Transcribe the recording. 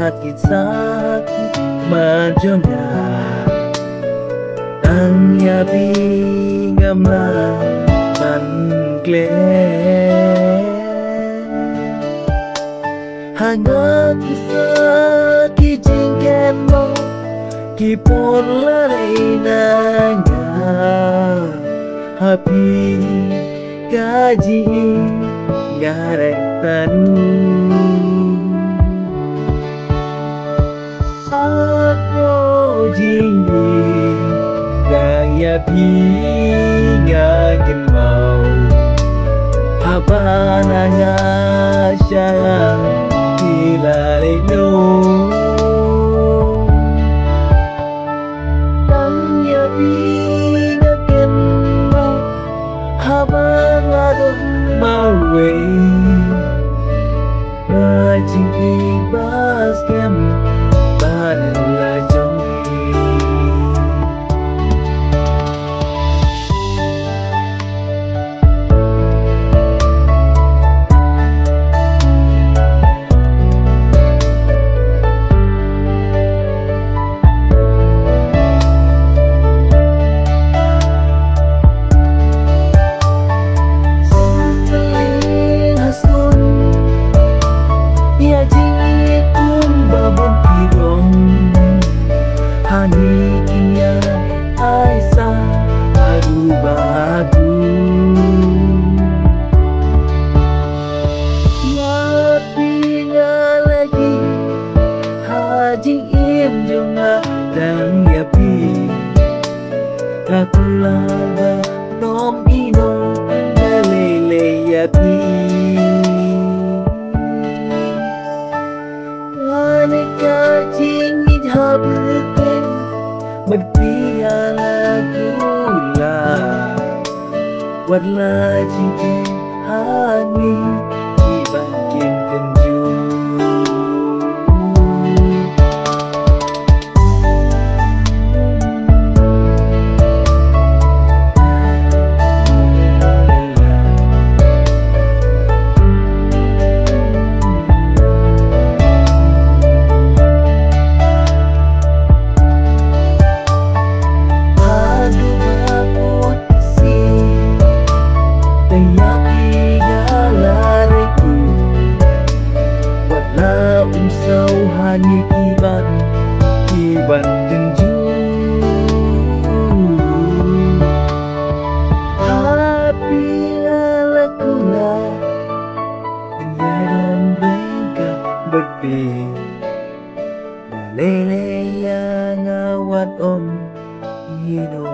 sakit-sakit majona Ang yaping man gle Hanggang sa kijingken mo Kipon laray na nga Happy kaji garek tanu Ako jingin Gaya pingakin mau Apa na nga siya Hilalay no Gaya pingakin mau Apa nga doon mawe Rajing ibas kem Banala jongi Haninya Aisyah baru-baru Yapinya lagi Haji im juga dan yapi Kakulaba nom ino Nalele yapi Aneka jingit habukeng Magpiala gula Wadla jingit hani Ibangkin kenju Umsaw hani iban tenju Happy alakuna Dengan mereka berbeda Lele yang awat om Ino